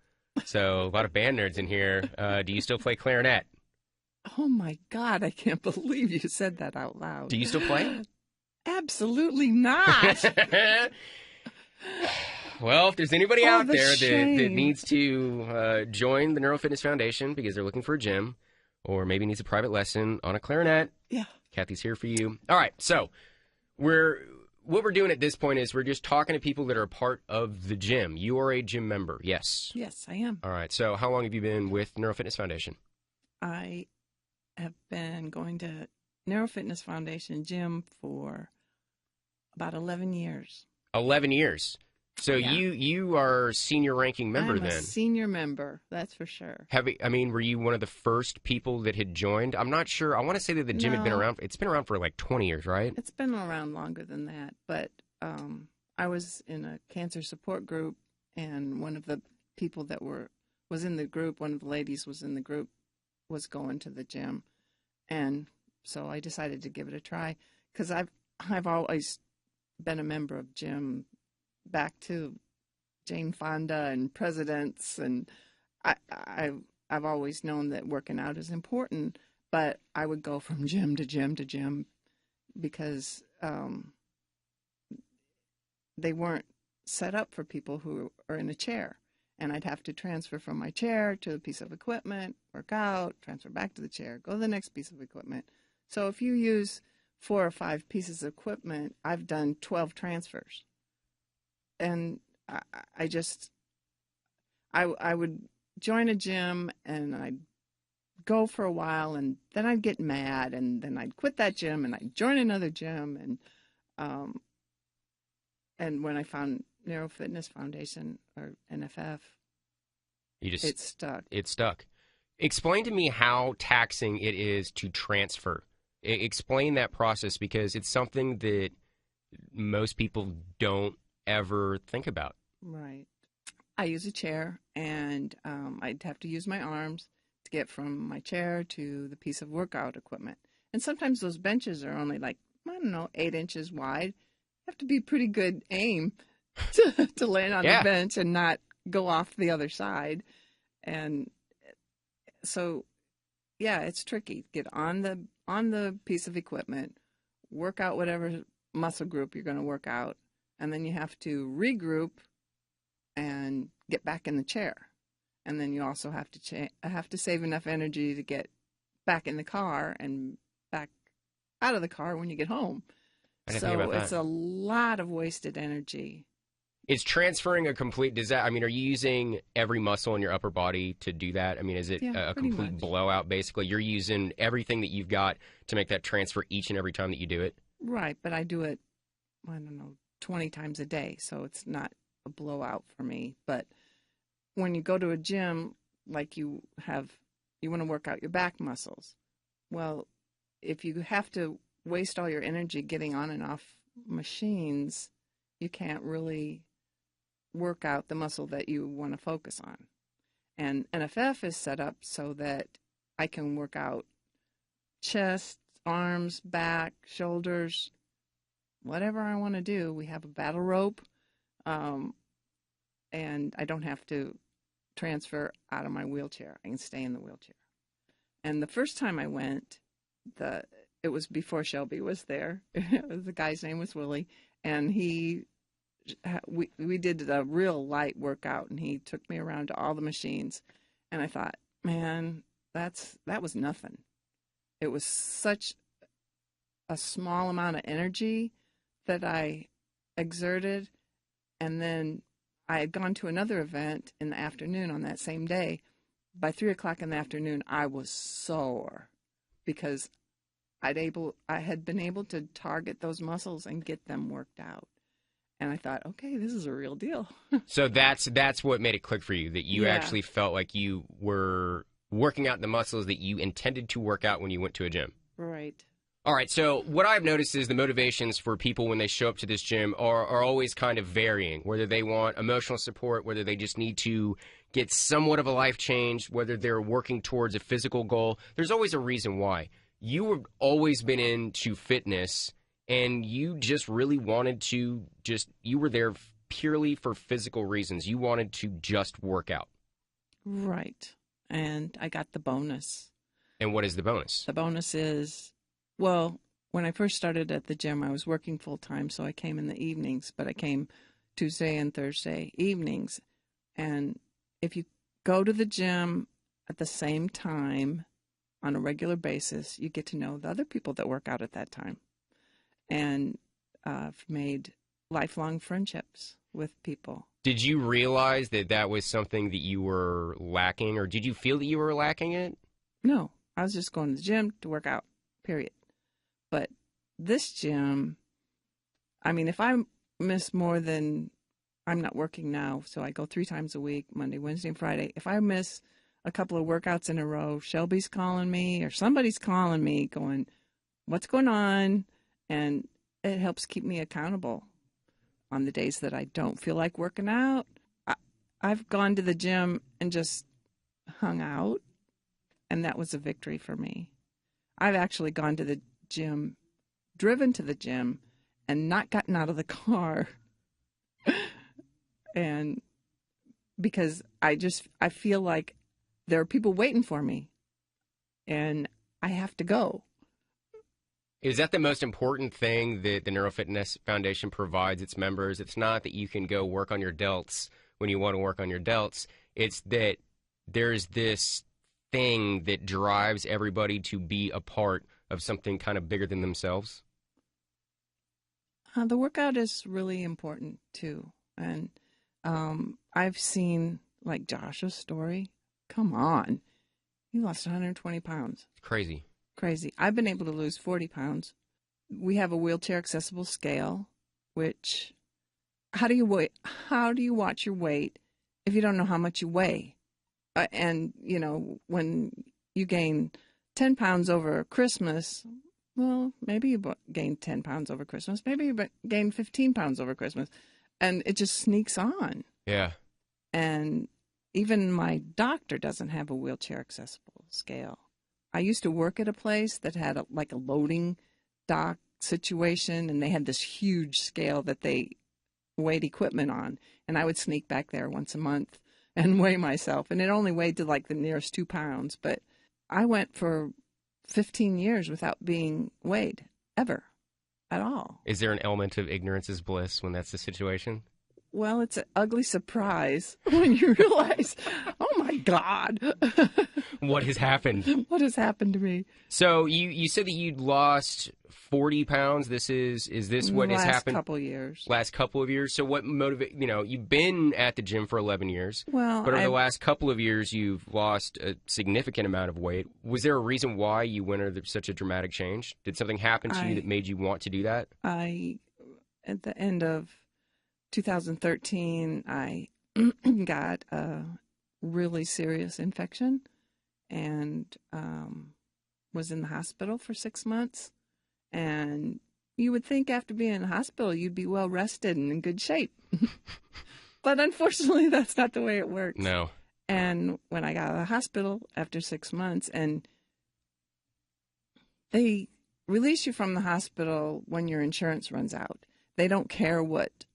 So a lot of band nerds in here. Do you still play clarinet? Oh, my God. I can't believe you said that out loud. Do you still play? Absolutely not. Well, if there's anybody out there that needs to join the Neuro Fitness Foundation because they're looking for a gym or maybe needs a private lesson on a clarinet, yeah, Kathy's here for you. All right, so what we're doing at this point is we're just talking to people that are a part of the gym. You are a gym member, yes? Yes, I am. All right, so how long have you been with Neuro Fitness Foundation? I have been going to Neuro Fitness Foundation gym for about 11 years. 11 years. So yeah. you are a senior ranking member then? I'm a senior member, that's for sure. Were you one of the first people that had joined? I'm not sure. I want to say that the gym had been around. It's been around for like 20 years, right? It's been around longer than that. But I was in a cancer support group, and one of the people that was in the group, one of the ladies was in the group, was going to the gym. And so I decided to give it a try because I've always been a member of gym back to Jane Fonda and Presidents, and I've always known that working out is important, but I would go from gym to gym to gym because they weren't set up for people who are in a chair, and I'd have to transfer from my chair to a piece of equipment, work out, transfer back to the chair, go to the next piece of equipment. So if you use 4 or 5 pieces of equipment, I've done 12 transfers. And I would join a gym and I'd go for a while and then I'd get mad and then I'd quit that gym and I'd join another gym and when I found Neuro Fitness Foundation or NFF, it stuck. It stuck. Explain to me how taxing it is to transfer. Explain that process, because it's something that most people don't ever think about. Right. I use a chair, and I'd have to use my arms to get from my chair to the piece of workout equipment. And sometimes those benches are only like, I don't know, 8 inches wide. You have to be pretty good aim to land on the bench and not go off the other side. And so, yeah, it's tricky. Get on the piece of equipment, work out whatever muscle group you're going to work out, and then you have to regroup and get back in the chair. And then you also have to save enough energy to get back in the car and back out of the car when you get home. So it's a lot of wasted energy. Is transferring a complete disaster? I mean, are you using every muscle in your upper body to do that? I mean, is it a complete blowout, basically? You're using everything that you've got to make that transfer each and every time that you do it? Right, but I do it, 20 times a day, so it's not a blowout for me. But when you go to a gym, like you want to work out your back muscles. Well, if you have to waste all your energy getting on and off machines, you can't really work out the muscle that you want to focus on. And NFF is set up so that I can work out chest, arms, back, shoulders, whatever I want to do. We have a battle rope, and I don't have to transfer out of my wheelchair. I can stay in the wheelchair. And the first time I went, it was before Shelby was there. The guy's name was Willie, and we did a real light workout, and he took me around to all the machines, and I thought, man, that was nothing. It was such a small amount of energy that I exerted, and then I had gone to another event in the afternoon on that same day. By 3 o'clock in the afternoon, I was sore because I had been able to target those muscles and get them worked out. And I thought, okay, this is a real deal. So that's what made it click for you, that you actually felt like you were working out the muscles that you intended to work out when you went to a gym. Right. All right, so what I've noticed is the motivations for people when they show up to this gym are always kind of varying, whether they want emotional support, whether they just need to get somewhat of a life change, whether they're working towards a physical goal. There's always a reason why. You have always been into fitness, and you just really wanted to you were there purely for physical reasons. You wanted to just work out. Right. And I got the bonus. And what is the bonus? The bonus is, well, when I first started at the gym, I was working full time, so I came in the evenings, but I came Tuesday and Thursday evenings. And if you go to the gym at the same time on a regular basis, you get to know the other people that work out at that time. And I've made lifelong friendships with people. Did you realize that was something that you were lacking, or did you feel that you were lacking it? No, I was just going to the gym to work out, period. But this gym, I mean, if I miss more than, I'm not working now, so I go 3 times a week, Monday, Wednesday, and Friday. If I miss a couple of workouts in a row, Shelby's calling me or somebody's calling me going, what's going on? And it helps keep me accountable on the days that I don't feel like working out. I've gone to the gym and just hung out, and that was a victory for me. I've actually gone to the gym, driven to the gym, and not gotten out of the car. And because I feel like there are people waiting for me, and I have to go. Is that the most important thing that the Neurofitness Foundation provides its members? It's not that you can go work on your delts when you want to work on your delts. It's that there's this thing that drives everybody to be a part of something kind of bigger than themselves. The workout is really important, too. And I've seen, like, Josh's story. Come on. He lost 120 pounds. Crazy. Crazy. I've been able to lose 40 pounds. We have a wheelchair accessible scale, which, how do you watch your weight if you don't know how much you weigh? And, you know, when you gain 10 pounds over Christmas, well, maybe you gained 10 pounds over Christmas. Maybe you gained 15 pounds over Christmas. And it just sneaks on. Yeah. And even my doctor doesn't have a wheelchair accessible scale. I used to work at a place that had a loading dock situation, and they had this huge scale that they weighed equipment on. And I would sneak back there once a month and weigh myself. And it only weighed to like the nearest 2 pounds. But I went for 15 years without being weighed, ever, at all. Is there an element of ignorance is bliss when that's the situation? Well, it's an ugly surprise when you realize, oh my God. What has happened? What has happened to me? So you said that you'd lost 40 pounds. Is this what has happened? Last couple of years. So what motivate, you've been at the gym for 11 years. Well, but over the last couple of years, you've lost a significant amount of weight. Was there a reason why you went under such a dramatic change? Did something happen to you that made you want to do that? At the end of 2013, I got a really serious infection and was in the hospital for 6 months. And you would think after being in the hospital, you'd be well rested and in good shape. But unfortunately, that's not the way it works. No. And when I got out of the hospital after 6 months, and they release you from the hospital when your insurance runs out. They don't care what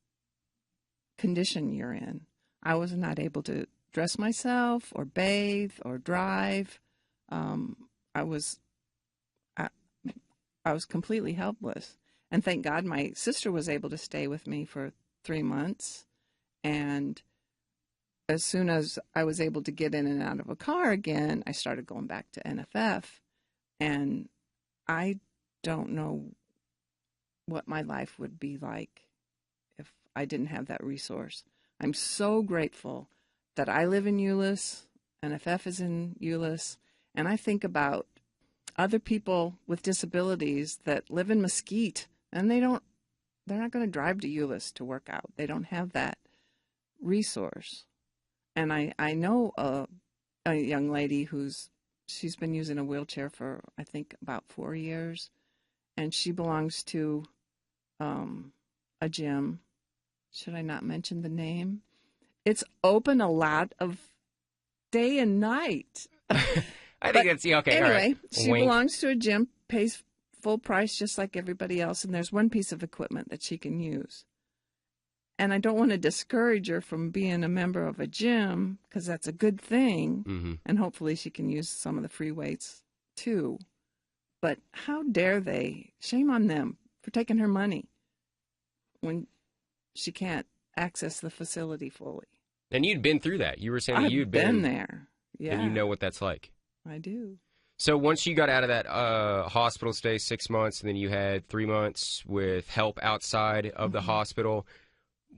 condition you're in. I was not able to dress myself or bathe or drive. I was completely helpless. And thank God my sister was able to stay with me for 3 months. And as soon as I was able to get in and out of a car again, I started going back to NFF. And I don't know what my life would be like if I didn't have that resource. I'm so grateful that I live in Euless, NFF is in Euless, and I think about other people with disabilities that live in Mesquite, and they're not going to drive to Euless to work out. They don't have that resource. And I know a young lady she's been using a wheelchair for, I think, about 4 years, and she belongs to a gym. Should I not mention the name? It's open a lot of day and night. I think that's, okay. Anyway, all right. She belongs to a gym, pays full price just like everybody else, and there's one piece of equipment that she can use. And I don't want to discourage her from being a member of a gym, because that's a good thing, mm-hmm. and hopefully she can use some of the free weights too. But how dare they? Shame on them for taking her money when she can't access the facility fully. And you'd been through that. You were saying that you'd been there. Yeah. And you know what that's like. I do. So once you got out of that hospital stay, 6 months, and then you had 3 months with help outside of the hospital,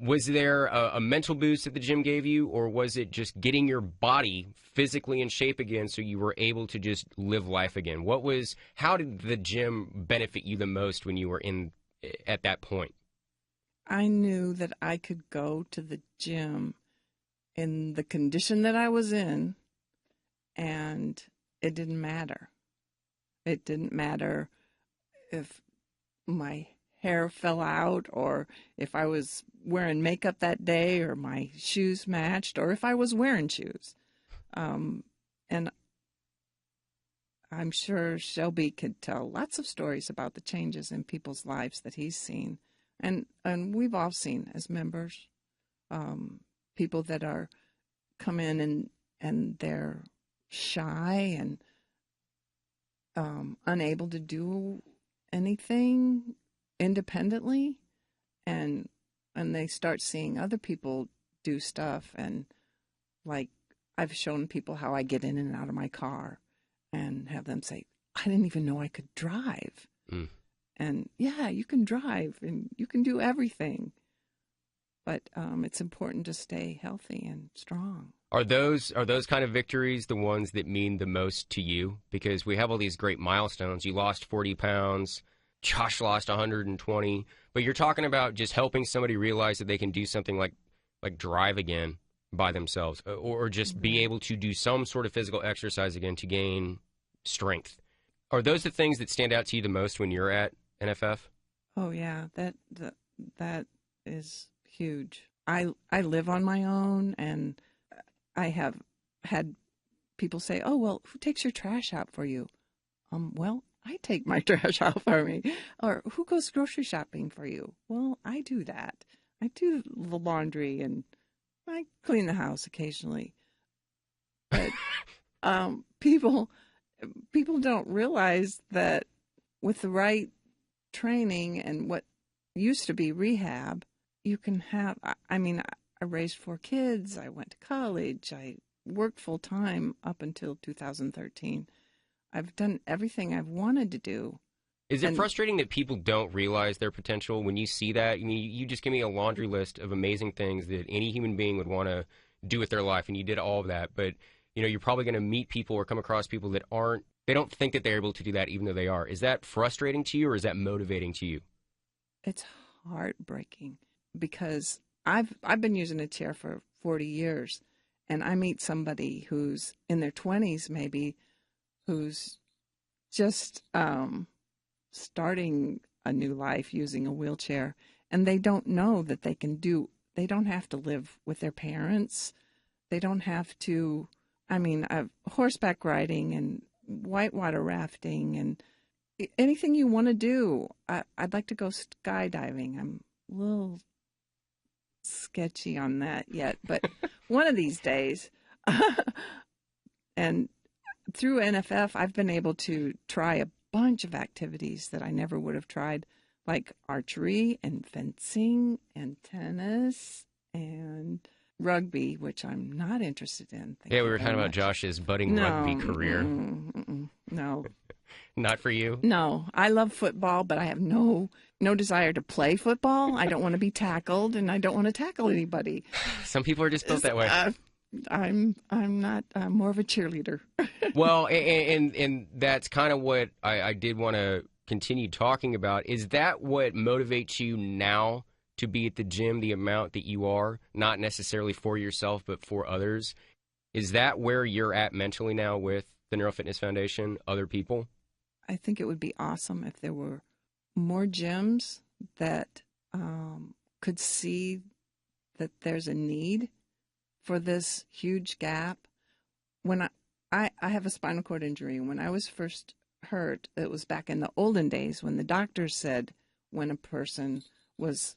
was there a mental boost that the gym gave you, or was it just getting your body physically in shape again so you were able to just live life again? How did the gym benefit you the most when you were at that point? I knew that I could go to the gym in the condition that I was in, and it didn't matter. It didn't matter if my hair fell out, or if I was wearing makeup that day, or my shoes matched, or if I was wearing shoes. And I'm sure Shelby could tell lots of stories about the changes in people's lives that he's seen. And we've all seen as members, people that come in and they're shy and unable to do anything independently, and they start seeing other people do stuff, and like I've shown people how I get in and out of my car and have them say, I didn't even know I could drive. And yeah, you can drive and you can do everything, but it's important to stay healthy and strong. Are those kind of victories the ones that mean the most to you? Because we have all these great milestones. You lost 40 pounds. Josh lost 120. But you're talking about just helping somebody realize that they can do something like drive again by themselves or just be able to do some sort of physical exercise again to gain strength. Are those the things that stand out to you the most when you're at NFF? Oh yeah, that is huge. I live on my own, and I have had people say, "Oh, well, who takes your trash out for you?" Well, I take my trash out for me. Or who goes grocery shopping for you? Well, I do that. I do the laundry and I clean the house occasionally. But people don't realize that with the right training and what used to be rehab, you can have, I mean, I raised 4 kids. I went to college. I worked full time up until 2013. I've done everything I've wanted to do. Is it frustrating that people don't realize their potential when you see that? I mean, you just give me a laundry list of amazing things that any human being would want to do with their life, and you did all of that. But, you know, you're probably going to meet people or come across people that they don't think that they're able to do that even though they are. Is that frustrating to you, or is that motivating to you? It's heartbreaking because I've been using a chair for 40 years, and I meet somebody who's in their 20s maybe, who's just starting a new life using a wheelchair, and they don't know that they don't have to live with their parents. They don't have to, horseback riding and whitewater rafting and anything you want to do. I'd like to go skydiving. I'm a little sketchy on that yet, but one of these days. And through NFF, I've been able to try a bunch of activities that I never would have tried, like archery and fencing and tennis and rugby, which I'm not interested in. Yeah, we were talking about Josh's budding rugby career. No. Not for you? No. I love football, but I have no desire to play football. I don't want to be tackled, and I don't want to tackle anybody. Some people are just built that way. I'm not. I'm more of a cheerleader. Well, and that's kind of what I did want to continue talking about. Is that what motivates you now to be at the gym the amount that you are, not necessarily for yourself, but for others? Is that where you're at mentally now with the Neuro Fitness Foundation, other people? I think it would be awesome if there were more gyms that could see that there's a need for this huge gap. When I have a spinal cord injury, and when I was first hurt, it was back in the olden days when the doctors said when a person was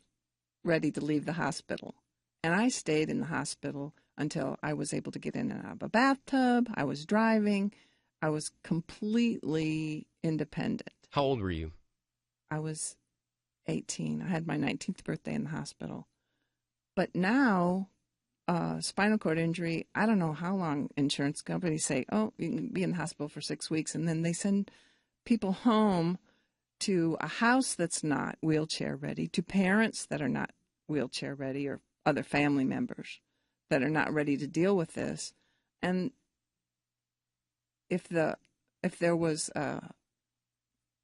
ready to leave the hospital. And I stayed in the hospital until I was able to get in and out of a bathtub. I was driving. I was completely independent. How old were you? I was 18. I had my 19th birthday in the hospital. But now, spinal cord injury, I don't know how long insurance companies say, oh, you can be in the hospital for 6 weeks, and then they send people home to a house that's not wheelchair ready, to parents that are not wheelchair ready, or other family members that are not ready to deal with this. And if there was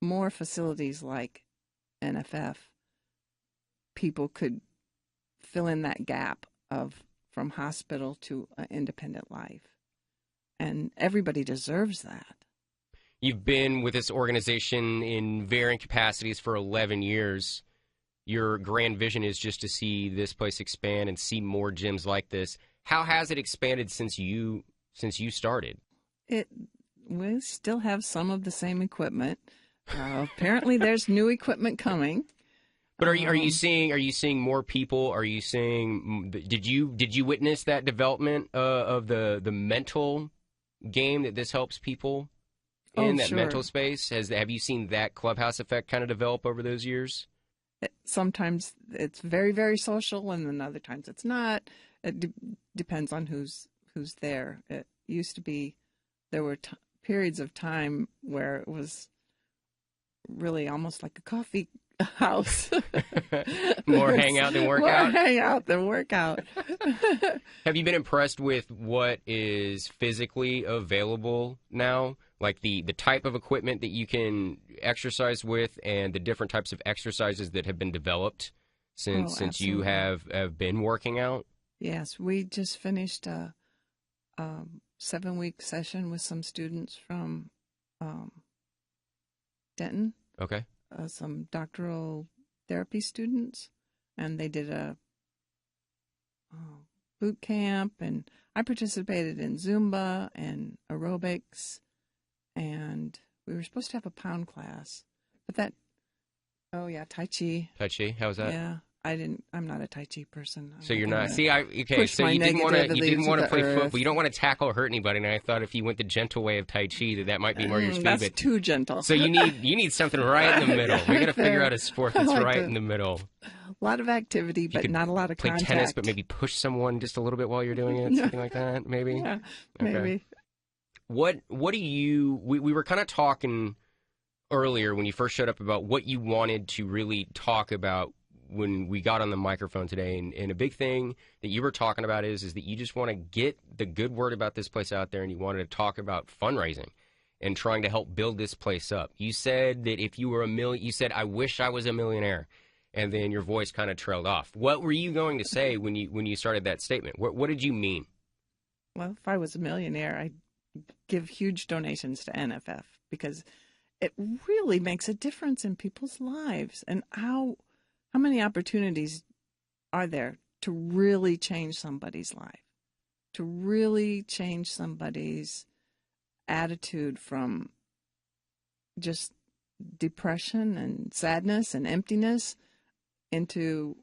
more facilities like NFF, people could fill in that gap of from hospital to an independent life. And everybody deserves that. You've been with this organization in varying capacities for 11 years. Your grand vision is just to see this place expand and see more gyms like this. How has it expanded since you started? We still have some of the same equipment. Apparently, there's new equipment coming. But are you seeing more people? Are you seeing? Did you witness that development of the mental game that this helps people in that mental space? Have you seen that clubhouse effect kind of develop over those years? Sometimes it's very, very social, and then other times it's not. It depends on who's there. It used to be there were periods of time where it was really almost like a coffee house. More hangout than workout? More hangout than workout. Have you been impressed with what is physically available now? Like the type of equipment that you can exercise with and the different types of exercises that have been developed since you have been working out? Yes, we just finished a 7-week session with some students from Denton. Okay. Some doctoral therapy students, and they did a boot camp, and I participated in Zumba and aerobics, and we were supposed to have a pound class, but that, Tai Chi. Tai Chi, how was that? Yeah, I'm not a Tai Chi person. So you're not. See, so you didn't want to play football. You don't want to tackle or hurt anybody. And I thought if you went the gentle way of Tai Chi, that might be more your speed. That's too gentle. So you need something right in the middle. We got to figure out a sport that's right in the middle. A lot of activity, but not a lot of play contact. Tennis, but maybe push someone just a little bit while you're doing it, something like that. Maybe. Yeah, okay. maybe. What do you? We were kind of talking earlier when you first showed up about what you wanted to really talk about when we got on the microphone today, and a big thing that you were talking about is that you just want to get the good word about this place out there, and you wanted to talk about fundraising and trying to help build this place up. You said that if you were you said, I wish I was a millionaire, and then your voice kind of trailed off. What were you going to say when you started that statement? What did you mean? Well, if I was a millionaire, I'd give huge donations to NFF, because it really makes a difference in people's lives. And how many opportunities are there to really change somebody's life, to really change somebody's attitude from just depression and sadness and emptiness into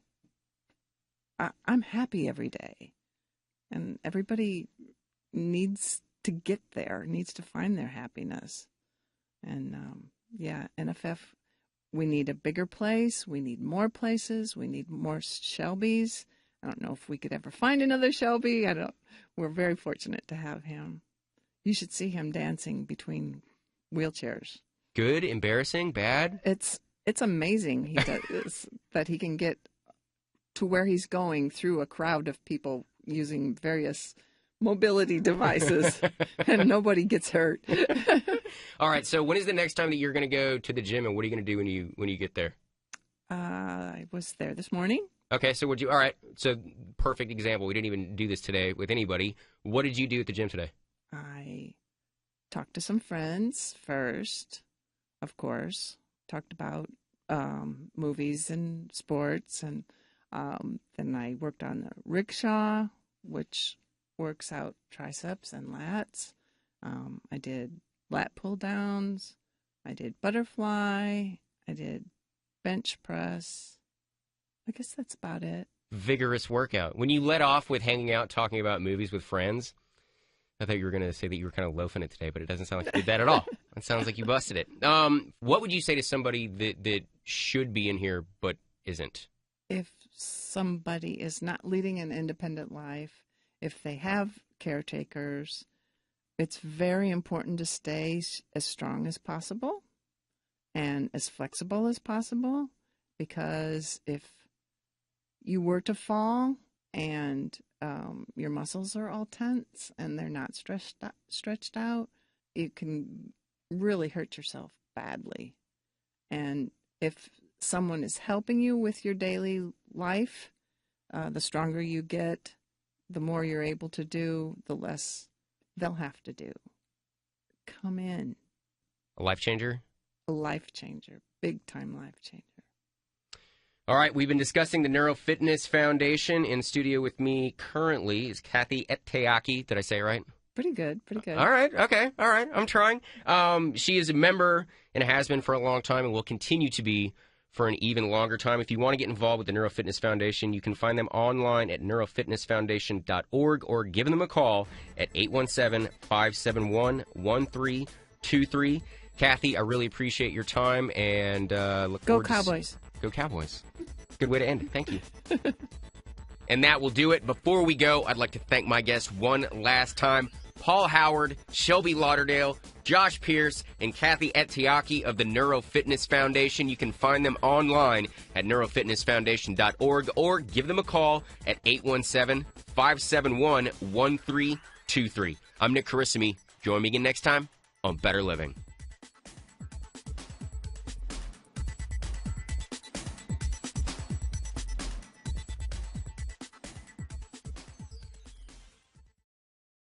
I'm happy every day. And everybody needs to get there, needs to find their happiness. And NFF, we need a bigger place. We need more places. We need more Shelbys. I don't know if we could ever find another Shelby. We're very fortunate to have him. You should see him dancing between wheelchairs. Good, embarrassing, bad? It's amazing he does that he can get to where he's going through a crowd of people using various mobility devices, and nobody gets hurt. All right, so when is the next time that you're going to go to the gym, and what are you going to do when you get there? I was there this morning. Okay, so all right, so perfect example. We didn't even do this today with anybody. What did you do at the gym today? I talked to some friends first, of course. Talked about movies and sports, and then I worked on the rickshaw, which works out triceps and lats. I did lat pull downs. I did butterfly. I did bench press. I guess that's about it. Vigorous workout. When you let off with hanging out, talking about movies with friends, I thought you were going to say that you were kind of loafing it today, but it doesn't sound like you did that at all. It sounds like you busted it. What would you say to somebody that should be in here but isn't? If somebody is not leading an independent life, if they have caretakers, it's very important to stay as strong as possible and as flexible as possible, because if you were to fall and your muscles are all tense and they're not stretched out, you can really hurt yourself badly. And if someone is helping you with your daily life, the stronger you get, the more you're able to do, the less they'll have to do. Come in. A life changer? A life changer. Big time life changer. All right, we've been discussing the Neuro Fitness Foundation. In studio with me currently is Kathy Etteaki. Did I say it right? Pretty good, pretty good. All right, okay, all right, I'm trying. She is a member and has been for a long time and will continue to be for an even longer time. If you want to get involved with the Neuro Fitness Foundation, you can find them online at neurofitnessfoundation.org or give them a call at 817-571-1323. Kathy, I really appreciate your time and look forward to... Go Cowboys. Go Cowboys. Good way to end it. Thank you. And that will do it. Before we go, I'd like to thank my guests one last time. Paul Howard, Shelby Lauderdale, Josh Pierce, and Kathy Etteaki of the Neuro Fitness Foundation. You can find them online at neurofitnessfoundation.org or give them a call at 817-571-1323. I'm Nick Carissimi. Join me again next time on Better Living.